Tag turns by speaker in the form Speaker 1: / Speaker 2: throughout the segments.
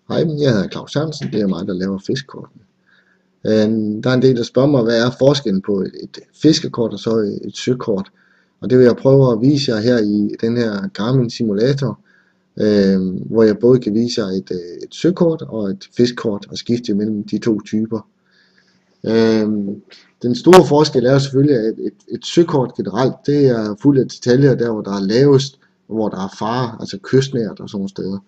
Speaker 1: Hej, jeg hedder Claus Sørensen, det er mig, der laver fiskekortene. Der er en del, der spørger mig, hvad er forskellen på et fiskekort og så et søkort. Og det vil jeg prøve at vise jer her i den her Garmin simulator, hvor jeg både kan vise jer et søkort og et fiskekort og skifte mellem de to typer. Den store forskel er selvfølgelig, at et søkort generelt, det er fuld af detaljer der, hvor der er lavest, og hvor der er fare, altså kystnært og sådan nogle steder.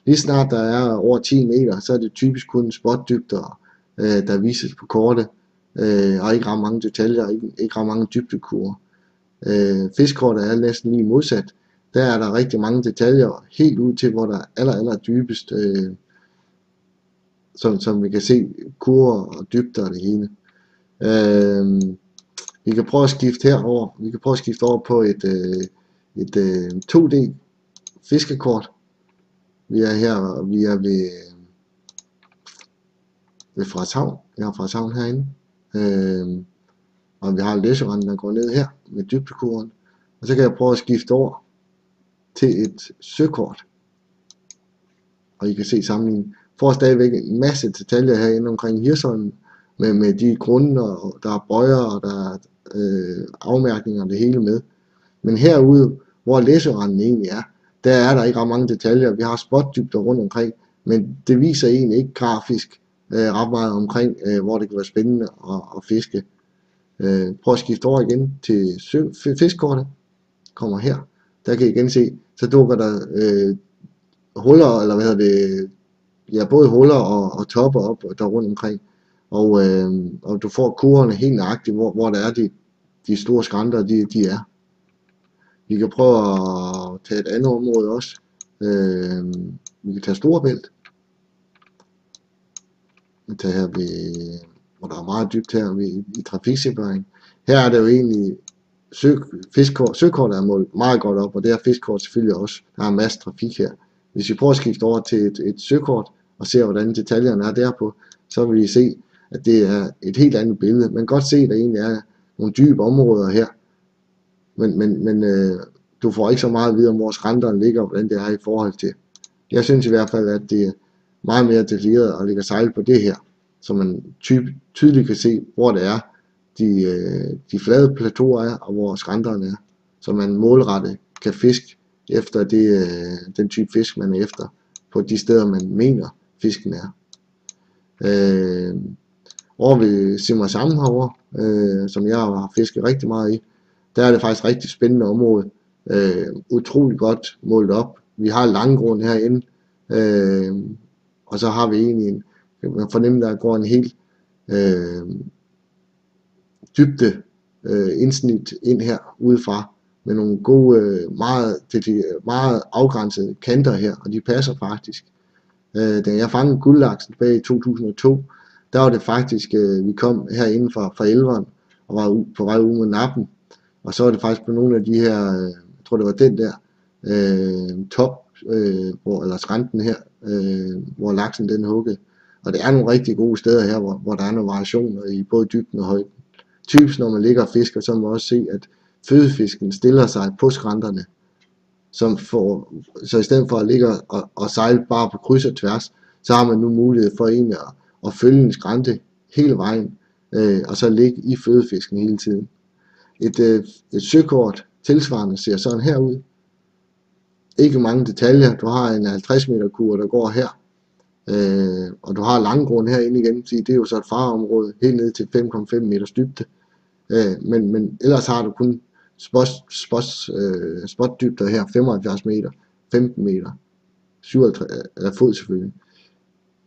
Speaker 1: Lige snart der er over 10 meter, så er det typisk kun spotdybder, der vises på kortet, og ikke ret mange detaljer, ikke ret mange dybdekurver. Fiskkortet er næsten lige modsat. Der er der rigtig mange detaljer, helt ud til hvor der er aller dybest, som vi kan se kurver og dybder og det hele. Vi kan prøve at skifte herover. Vi kan prøve at skifte over på et 2D fiskekort. Vi er her, vi er ved Frederikshavn. Jeg har Frederikshavn herinde. Og vi har læseranden, der går ned her med dybdekurven. Og så kan jeg prøve at skifte over til et søkort. Og I kan se sammenligningen. Får stadigvæk en masse detaljer herinde omkring Hirsholm. Med de grunde, og der er bøjer, og der er afmærkninger og det hele med. Men herude, hvor læseranden egentlig er, der er der ikke ret mange detaljer. Vi har spotdybder rundt omkring, men det viser egentlig ikke grafisk ret meget omkring, hvor det kan være spændende at fiske. Prøv at skifte over igen til fiskkortet. Kommer her. Der kan I igen se, så dukker der huller, eller hvad hedder det, ja, både huller og topper op der rundt omkring. Og du får kurverne helt nøjagtigt, hvor der er de store skrænter, de er. Vi kan prøve at tage et andet område også. Vi kan tage Storebælt. Vi tager her hvor der er meget dybt her i trafikseparering. Her er det jo egentlig søkortet er målt meget godt op, og det er fiskkort selvfølgelig også. Der er en masse trafik her. Hvis vi prøver at skifte over til et søkort og ser hvordan detaljerne er derpå, så vil I se, at det er et helt andet billede. Man kan godt se, at der egentlig er nogle dybe områder her, men du får ikke så meget at vide om, hvor skrænterne ligger, og hvordan det er i forhold til. Jeg synes i hvert fald, at det er meget mere detaljeret at ligge og sejle på det her, så man tydeligt kan se, hvor det er, de flade plateauer er, og hvor skrænterne er, så man målrettet kan fiske efter den type fisk, man er efter, på de steder, man mener, fisken er. Over ved Simmershamn herovre, som jeg har fisket rigtig meget i, der er det faktisk et rigtig spændende område. Utrolig godt målt op. Vi har langgrund herinde, og så har vi egentlig man fornemmer, der går en helt dybde indsnit ind her udefra, med nogle gode, meget afgrænsede kanter her, og de passer faktisk. Da jeg fangede guldlaksen tilbage i 2002, der var det faktisk, vi kom herinde fra elveren, og var på vej ud mod nappen, og så var det faktisk på nogle af de her, jeg tror det var den der top, eller skrænten her, hvor laksen den huggede. Og det er nogle rigtig gode steder her, hvor der er nogle variationer i både dybden og højden. Typisk når man ligger og fisker, så må man også se, at fødefisken stiller sig på skrænterne. Så i stedet for at ligge og sejle bare på kryds og tværs, så har man nu mulighed for egentlig at følge en skrænte hele vejen, og så ligge i fødefisken hele tiden. Et søkort tilsvarende ser sådan her ud. Ikke mange detaljer. Du har en 50 meter kurve, der går her. Og du har langgrund herinde igen, så det er jo så et fareområde helt ned til 5,5 meters dybde. Men ellers har du kun spotdybder her, 75 meter, 15 meter, 57, eller fod selvfølgelig.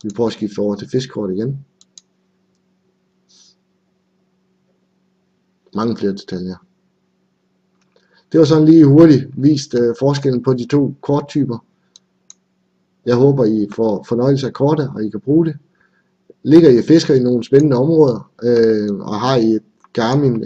Speaker 1: Vi prøver at skifte over til fiskkort igen. Mange flere detaljer. Det var sådan lige hurtigt vist forskellen på de to korttyper. Jeg håber, I får fornøjelse af kortet, og I kan bruge det. Ligger I og fisker i nogle spændende områder, og har I et Garmin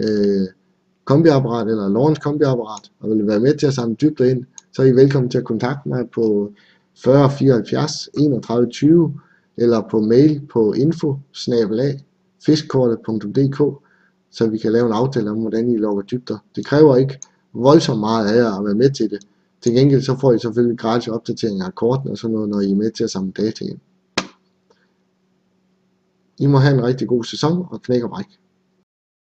Speaker 1: kombiapparat eller Lawrence kombiapparat, og vil være med til at samle dybder ind, så er I velkommen til at kontakte mig på 40 74 31 20, eller på mail på info@fiskkortet.dk, så vi kan lave en aftale om, hvordan I logger dybder. Det kræver ikke voldsomt meget af jer at være med til det. Til gengæld så får I selvfølgelig gratis opdateringer af kortene og sådan noget, når I er med til at samle data ind. I må have en rigtig god sæson og knæk og bræk.